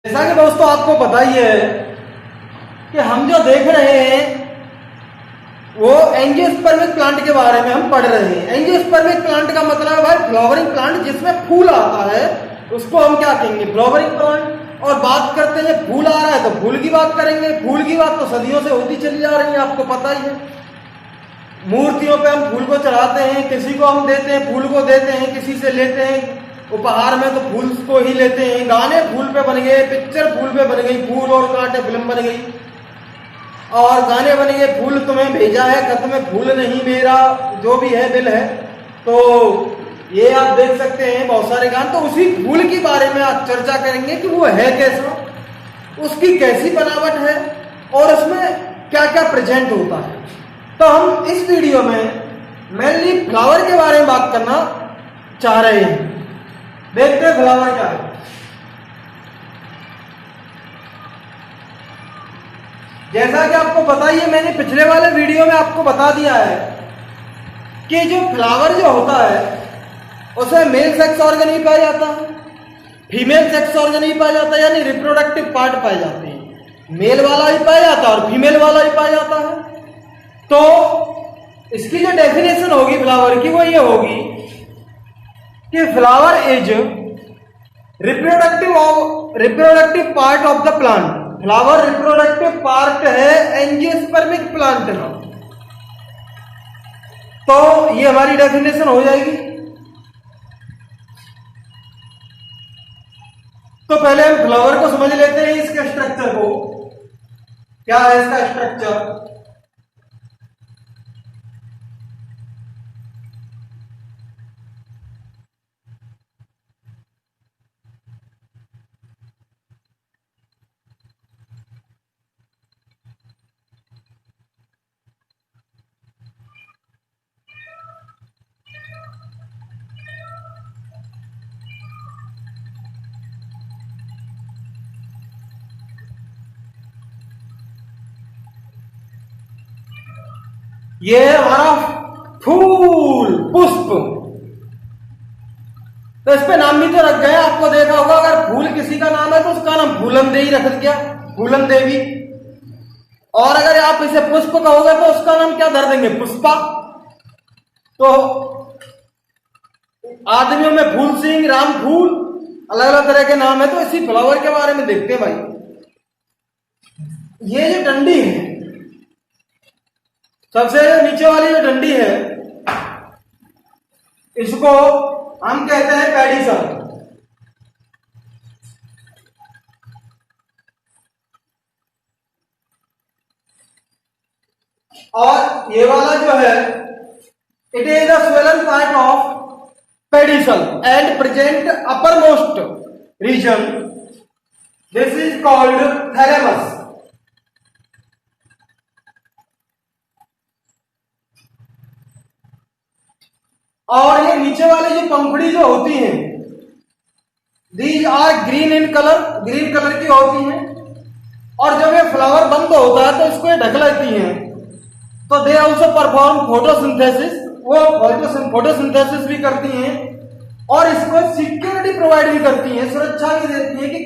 जैसा कि दोस्तों आपको पता ही है कि हम जो देख रहे हैं वो एंजियोस्पर्मिक प्लांट के बारे में हम पढ़ रहे हैं। एंजियोस्पर्मिक प्लांट का मतलब है भाई फ्लावरिंग प्लांट जिसमें फूल आता है उसको हम क्या कहेंगे, फ्लावरिंग प्लांट। और बात करते हैं फूल आ रहा है तो फूल की बात करेंगे। फूल की बात तो सदियों से होती चली जा रही है, आपको पता ही है। मूर्तियों पे हम फूल को चढ़ाते हैं, किसी को हम देते हैं, फूल को देते हैं, किसी से लेते हैं उपहार में तो फूल को ही लेते हैं। गाने फूल पे बन गए, पिक्चर फूल पे बन गई, फूल और कांटे फिल्म बन गई और गाने बन गए, फूल तुम्हें भेजा है खत में फूल नहीं मेरा, जो भी है दिल है। तो ये आप देख सकते हैं बहुत सारे गाने। तो उसी फूल के बारे में आज चर्चा करेंगे कि वो है कैसा, उसकी कैसी बनावट है और उसमें क्या क्या प्रेजेंट होता है। तो हम इस वीडियो में मेनली फ्लावर के बारे में बात करना चाह रहे हैं। देखते हैं फ्लावर क्या है। जैसा कि आपको पता ही है, मैंने पिछले वाले वीडियो में आपको बता दिया है कि जो फ्लावर जो होता है उसमें मेल सेक्स ऑर्गन ही पाया जाता है, फीमेल सेक्स ऑर्गन ही पाया जाता है, यानी रिप्रोडक्टिव पार्ट पाए जाते हैं। मेल वाला ही पाया जाता है और फीमेल वाला ही पाया जाता है। तो इसकी जो डेफिनेशन होगी फ्लावर की वो ये होगी कि flower is reproductive part of the plant. Flower reproductive part है एंजियोस्पर्मिक प्लांट का। तो ये हमारी डेफिनेशन हो जाएगी। तो पहले हम फ्लावर को समझ लेते हैं, इसके स्ट्रक्चर को। क्या है इसका स्ट्रक्चर? ये है हमारा फूल, पुष्प। तो इस पे नाम भी तो रख गए, आपको देखा होगा। अगर फूल किसी का नाम है तो उसका नाम फूलन देवी रख दिया, फूलन देवी। और अगर आप इसे पुष्प कहोगे तो उसका नाम क्या धर देंगे, पुष्पा। तो आदमियों में फूल सिंह, राम फूल, अलग अलग तरह के नाम है। तो इसी फ्लावर के बारे में देखते हैं भाई। ये जो डंडी है, सबसे नीचे वाली जो डंडी है, इसको हम कहते हैं पेडिसल। और ये वाला जो है, it is the swollen part of pedicel and present upper most region, this is called thalamus. और ये नीचे वाली जो पंखुड़ी जो होती हैं, these are green in colour, green colour की होती हैं। और जब ये फ्लावर बंद होता है तो इसको ये ढक लेती हैं। तो दे आल्सो परफॉर्म फोटोसिंथेसिस, वो फोटोसिंथेसिस भी करती हैं और इसको सिक्योरिटी प्रोवाइड भी करती हैं, सुरक्षा भी देती है। कि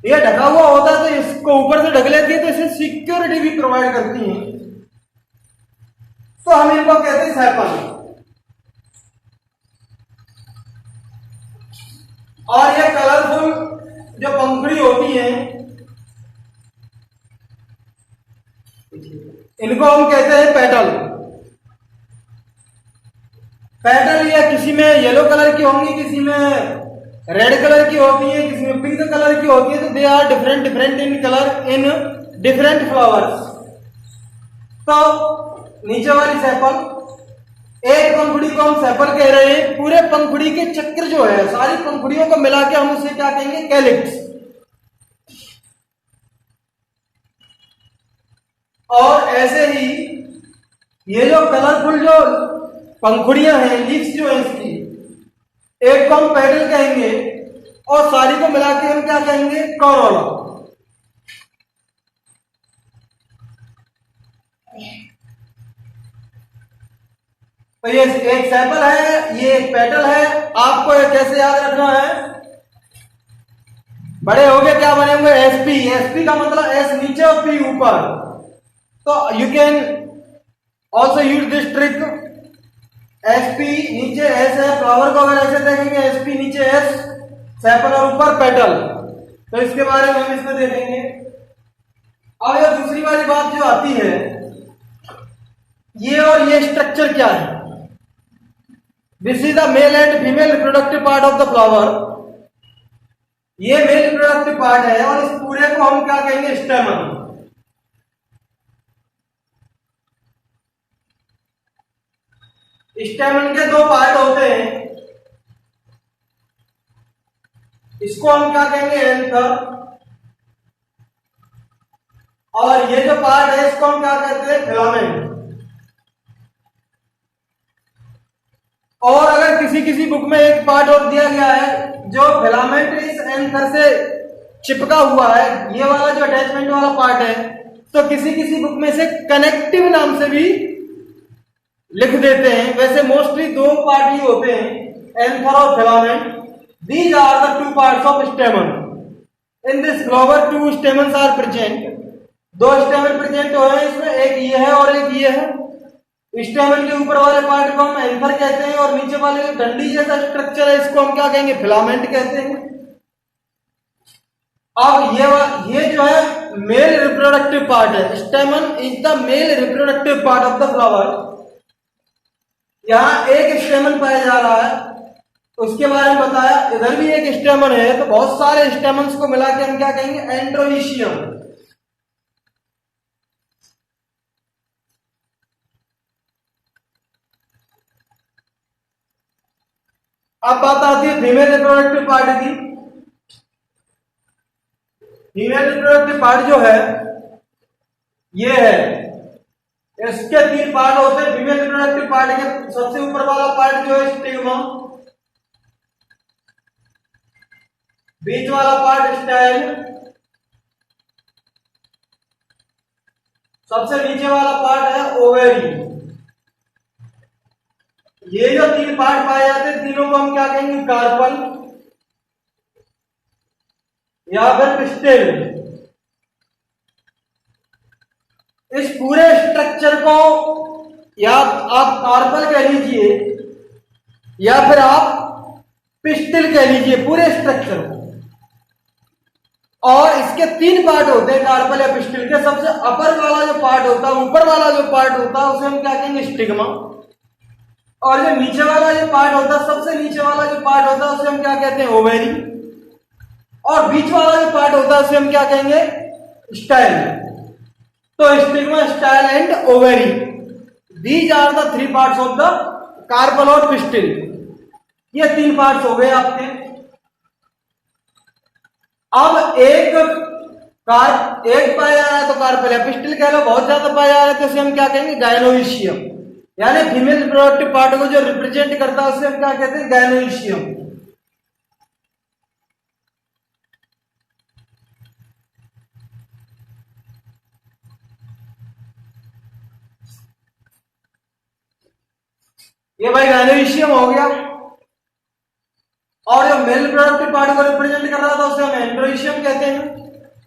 ये ढका हुआ होता है तो इसको ऊपर से ढक लेती है, तो इसे सिक्योरिटी भी प्रोवाइड करती हैं। तो हम इनको कहते हैं सैपल। और ये कलरफुल जो पंखुड़ी होती हैं, इनको हम कहते हैं पेटल। पेटल या किसी में येलो कलर की होंगी, किसी में रेड कलर की होती है, किसी में पिंक कलर की होती है। तो they are different different in colour in different flowers. तो नीचे वाली सेपल, एक पंखुड़ी को हम सेपल कह रहे हैं। पूरे पंखुड़ी के चक्र जो है, सारी पंखुड़ियों को मिला के हम उसे क्या कहेंगे, कैलिक्स। और ऐसे ही ये जो कलरफुल जो पंखुड़ियां हैं, लीव्स जो है इसकी, एक को हम पेटल कहेंगे और सारी को मिला के हम क्या कहेंगे, कॉरोला। तो ये एक सैपल है, ये एक पेटल है। आपको ये कैसे याद रखना है, बड़े हो गए क्या बने होंगे एसपी। एसपी का मतलब एस नीचे और पी ऊपर। तो you can also use this trick. SP नीचे एस है, फ्लावर को अगर ऐसे देखेंगे एसपी नीचे एस, सेपल और ऊपर पेटल, तो इसके बारे में हम इसमें देखेंगे। अब ये दूसरी वाली बात जो आती है, ये और ये स्ट्रक्चर क्या है। This is the male and female reproductive part of the flower. ये मेल रिप्रोडक्टिव पार्ट है और इस पूरे को हम क्या कहेंगे स्टेमन। स्टेमन के दो पार्ट होते हैं, इसको हम क्या कहेंगे एंथर, और ये जो पार्ट है इसको हम क्या कहते हैं फिलामेंट। और अगर किसी किसी बुक में एक पार्ट और दिया गया है जो फिलामेंट इस एंथर से चिपका हुआ है, ये वाला जो अटैचमेंट वाला पार्ट है, तो किसी किसी बुक में से कनेक्टिव नाम से भी लिख देते हैं। वैसे मोस्टली दो पार्ट ही होते हैं, एंथर और filament. These are the two parts of stamen. In this flower two stamens are present. दो स्टेमन प्रेजेंट हो रहे हैं इसमें, एक ये है और एक ये है। स्टेमन के ऊपर वाले पार्ट को हम एंथर कहते हैं और नीचे वाले जो डंडी जैसा स्ट्रक्चर है इसको हम क्या कहेंगे फिलामेंट कहते हैं। अब ये जो है मेल रिप्रोडक्टिव पार्ट है। स्टेमन is the male reproductive part of the flower. यहां एक स्टेमन पाया जा रहा है, उसके बारे में बताया। इधर भी एक स्टेमन है, तो बहुत सारे स्टेमन्स को मिला के हम क्या कहेंगे एंड्रोइशियम। अब बात आती है फीमेल रिप्रोडक्टिव पार्ट की। फीमेल रिप्रोडक्टिव पार्ट जो है ये है, इसके तीन पार्ट होते हैं फीमेल रिप्रोडक्टिव पार्ट के। सबसे ऊपर वाला पार्ट जो है स्टिग्मा, बीच वाला पार्ट स्टाइल, सबसे नीचे वाला पार्ट है ओवेरी। ये जो तीन पार्ट पाए जाते हैं तीनों को हम क्या कहेंगे कार्पल या फिर पिस्टिल। इस पूरे स्ट्रक्चर को या आप कार्पल कह लीजिए या फिर आप पिस्टिल कह लीजिए पूरे स्ट्रक्चर को। और इसके तीन पार्ट होते हैं कार्पल या पिस्टिल के। सबसे अपर वाला जो पार्ट होता है, ऊपर वाला जो पार्ट होता है, उसे हम क्या कहेंगे स्टिग्मा। और जो नीचे वाला जो पार्ट होता है, सबसे नीचे वाला जो पार्ट होता है, उसे हम क्या कहते हैं ओवेरी। और बीच वाला जो पार्ट होता है उसे हम क्या कहेंगे स्टाइल। तो stigma, style and ovary, these are the three parts of the carpel और पिस्टिल। ये तीन पार्ट्स हो गए आपके। अब एक पाया जा रहा है तो कार्पल या पिस्टिल कह लो, बहुत ज्यादा पाया जा रहा है तो उसे हम क्या कहेंगे गायनोइशियम। यानी फीमेल रिप्रोडक्टिव पार्ट को जो रिप्रेजेंट करता है उसे हम क्या कहते हैं गायनोइशियम। ये भाई गायनोइशियम हो गया। और जो मेल रिप्रोडक्टिव पार्ट को रिप्रेजेंट कर रहा था उसे हम एंड्रोइशियम कहते हैं।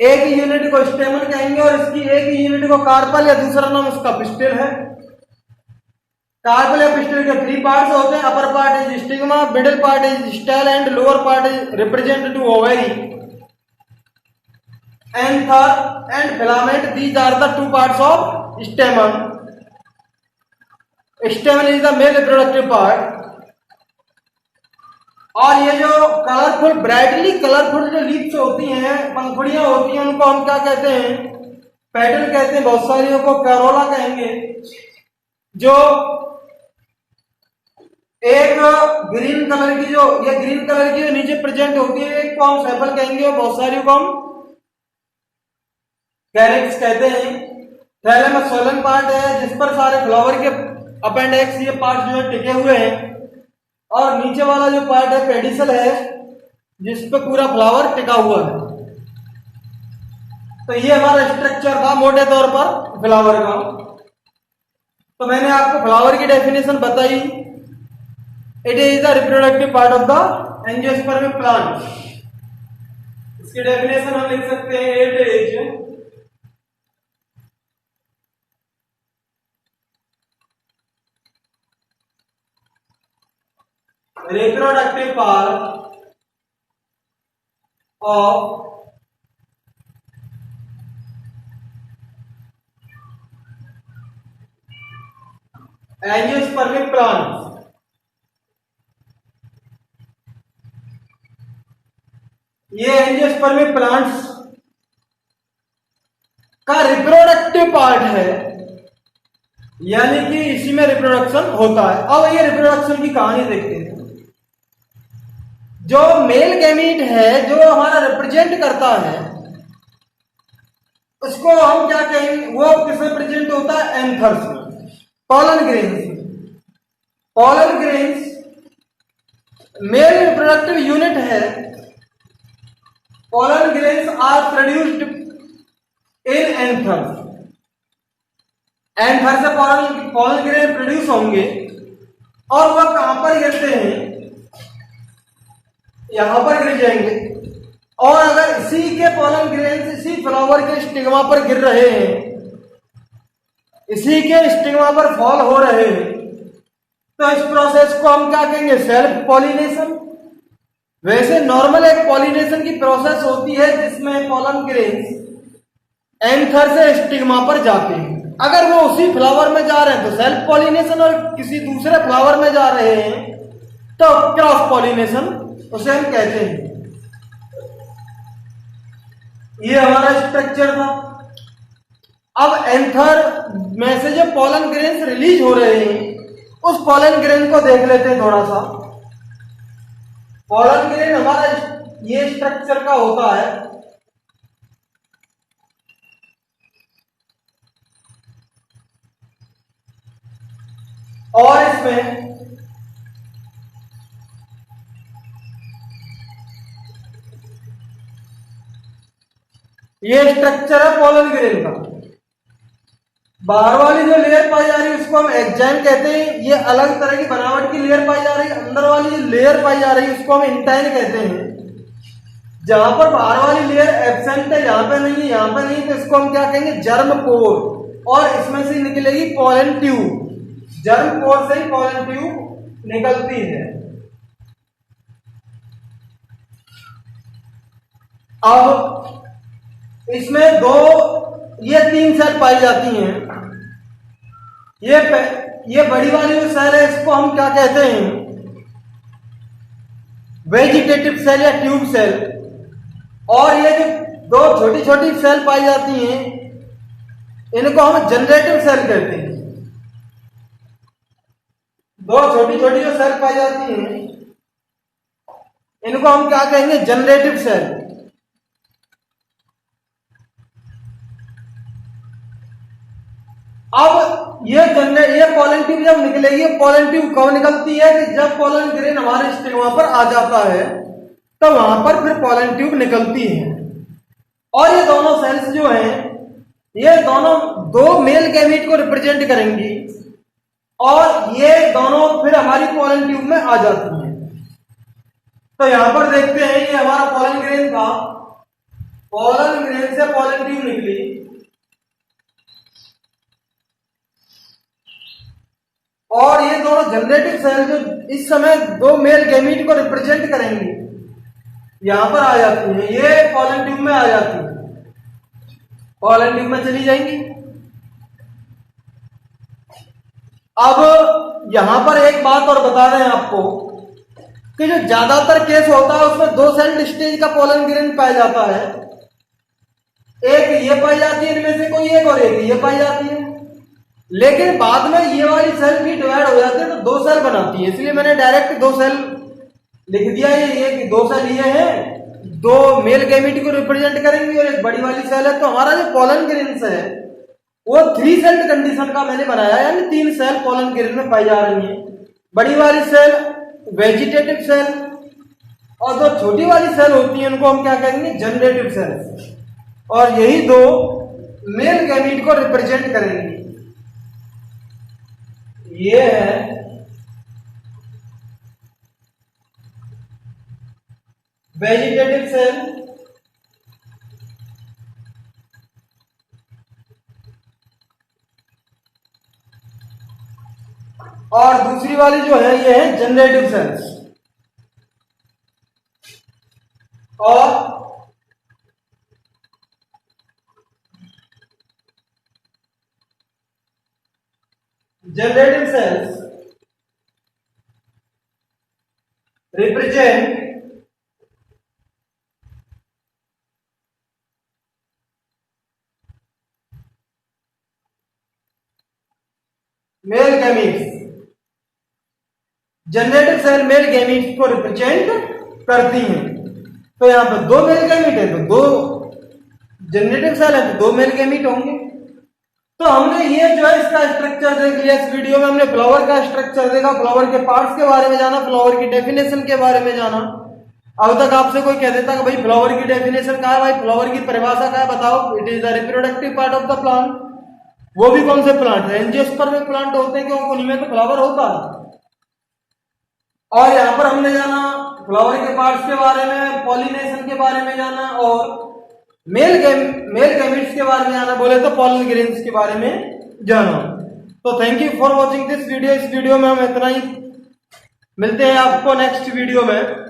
एक यूनिट को स्टेमन कहेंगे और इसकी एक यूनिट को कार्पल या दूसरा नाम उसका पिस्टिल है। कार्पल या पिस्टिल के थ्री पार्ट्स होते हैं, upper part is stigma, middle part is style and lower part is represent to ovary, anther and filament. These are the two parts of stamen. Stamen is the male reproductive part. और ये जो colourful, brightly colourful जो leaves होती हैं, पंखुड़ियां होती हैं, उनको हम क्या कहते हैं पेटल कहते हैं। बहुत सारियों को कैरोला कहेंगे। जो एक ग्रीन कलर की जो ये ग्रीन कलर की जो नीचे प्रेजेंट होती है, एक को हम सेपल कहेंगे और बहुत सारी को हम कैरेक्स कहते हैं। थैलेमस सोलन पार्ट है जिस पर सारे फ्लावर के अपेंडिक्स ये पार्ट जो है टिके हुए हैं। और नीचे वाला जो पार्ट है पेडिसल है जिस पे पूरा फ्लावर टिका हुआ है। तो ये हमारा स्ट्रक्चर था मोटे तौर पर फ्लावर का। तो मैंने आपको फ्लावर की डेफिनेशन बताई। It is the reproductive part of the angiospermic plant. इसकी डेफिनेशन हम लिख सकते हैं, it is reproductive part of angiospermic plants. ये एंजियोस्पर्मिक प्लांट्स का रिप्रोडक्टिव पार्ट है, यानी कि इसी में रिप्रोडक्शन होता है। अब ये रिप्रोडक्शन की कहानी देखते हैं। जो मेल गैमीट है, जो हमारा रिप्रेजेंट करता है, उसको हम क्या कहेंगे, वो किसमें प्रेजेंट होता है, एंथर्स में, पॉलन ग्रेन्स में। Pollen grains male reproductive unit है। pollen grains are produced in anthers. Anther से pollen grain प्रोड्यूस होंगे और वह कहां पर गिरते हैं, यहां पर गिर जाएंगे। और अगर इसी के pollen grains इसी फ्लावर के स्टिग्मा पर गिर रहे हैं, इसी के स्टिग्मा पर फॉल हो रहे हैं, तो इस प्रोसेस को हम क्या कहेंगे, सेल्फ पॉलिनेशन। वैसे नॉर्मल एक पॉलिनेशन की प्रोसेस होती है जिसमें पॉलन ग्रेन्स एंथर से स्टिग्मा पर जाते हैं। अगर वो उसी फ्लावर में जा रहे हैं तो सेल्फ पॉलिनेशन, और किसी दूसरे फ्लावर में जा रहे हैं तो क्रॉस पॉलिनेशन उसे हम कहते हैं। ये हमारा स्ट्रक्चर था। अब एंथर में से जो पॉलन ग्रेन्स रिलीज हो रहे हैं, उस पॉलन ग्रेन को देख लेते हैं थोड़ा सा। पॉलन ग्रेन हमारा ये स्ट्रक्चर का होता है। और इसमें ये स्ट्रक्चर है पॉलन ग्रेन का। बाहर वाली जो लेयर पाई जा रही है उसको हम एक्जाइम कहते हैं, ये अलग तरह की बनावट की लेयर पाई जा रही है। अंदर वाली जो लेयर पाई जा रही है उसको हम इंटाइन कहते हैं। जहां पर बाहर वाली लेयर एब्सेंट है, यहां पे नहीं है, यहां पे नहीं, तो इसको हम क्या कहेंगे, जर्म पोर। और इसमें से निकलेगी पॉलन ट्यूब। जर्म पोर से ही पॉलन ट्यूब निकलती है। अब इसमें ये 3 सेल पाई जाती हैं। ये बड़ी वाली जो सेल है इसको हम क्या कहते हैं, वेजिटेटिव सेल या ट्यूब सेल। और ये जो 2 छोटी छोटी सेल पाई जाती हैं इनको हम जनरेटिव सेल कहते हैं। 2 छोटी छोटी जो सेल पाई जाती हैं इनको हम क्या कहेंगे, जनरेटिव सेल। अब ये पॉलन ट्यूब जब निकलेगी, पॉलन ट्यूब कब निकलती है कि जब पॉलन ग्रेन हमारे स्टिग्मा पर आ जाता है तो वहां पर फिर पॉलन ट्यूब निकलती है। और ये दोनों सेल्स जो हैं, ये दोनों 2 मेल गैमीट को रिप्रेजेंट करेंगी और ये दोनों फिर हमारी पॉलन ट्यूब में आ जाती हैं। तो यहां पर देखते हैं ये हमारा पॉलन ग्रेन था, पॉलन ग्रेन से पॉलन ट्यूब निकली और ये दोनों जनरेटिव सेल जो इस समय 2 मेल गैमीट को रिप्रेजेंट करेंगे यहां पर आ जाती है। ये पॉलन ट्यूब में आ जाती है, पॉलन ट्यूब में चली जाएंगी। अब यहां पर एक बात और बता रहे हैं आपको कि जो ज्यादातर केस होता है उसमें 2 सेल्ड स्टेज का पॉलन ग्रेन पाया जाता है। एक ये पाई जाती है इनमें से कोई एक, और एक ये पाई जाती है। लेकिन बाद में ये वाली सेल भी डिवाइड हो जाती है तो 2 सेल बनाती है, इसलिए मैंने डायरेक्ट 2 सेल लिख दिया। ये कि 2 सेल ये हैं, 2 मेल गैमीट को रिप्रेजेंट करेंगी और एक बड़ी वाली सेल है। तो हमारा जो पॉलन ग्रेन्स है वो 3 सेल्ड कंडीशन का मैंने बनाया, यानी 3 सेल पॉलन ग्रेन में पाई जा रही है। बड़ी वाली सेल वेजिटेटिव सेल और 2 छोटी वाली सेल होती है उनको हम क्या कहेंगे, जनरेटिव सेल। और यही 2 मेल गैमीट को रिप्रेजेंट करेंगे। ये है वेजिटेटिव सेल और दूसरी वाली जो है ये है जनरेटिव सेल्स। और generative cells represent male gametes. Generative cell male gametes को रिप्रेजेंट करती हैं। तो यहां पर दो मेल गैमीट है तो दो जनरेटिव सेल है तो दो मेल गैमीट होंगे। तो हमने ये जो है इसका स्ट्रक्चर देख लिया। इस वीडियो में हमने फ्लावर का स्ट्रक्चर देखा, फ्लावर के पार्ट्स के बारे में जाना, फ्लावर की डेफिनेशन के बारे में जाना। अब तक आपसे कोई कह देता कि भाई फ्लावर की डेफिनेशन क्या है, भाई फ्लावर की परिभाषा क्या है बताओ, it is the reproductive part of the plant. वो भी कौन से प्लांट है, एंजियोस्पर्मिक प्लांट होते हैं, क्योंकि उनमें तो फ्लावर होता है। और यहां पर हमने जाना फ्लावर के पार्ट्स के बारे में, पॉलिनेशन के बारे में जाना, और मेल गैमीट्स के बारे में जाना, बोले तो पॉलन ग्रेन्स के बारे में जाना। तो thank you for watching this video. इस वीडियो में हम इतना ही, मिलते हैं आपको नेक्स्ट वीडियो में।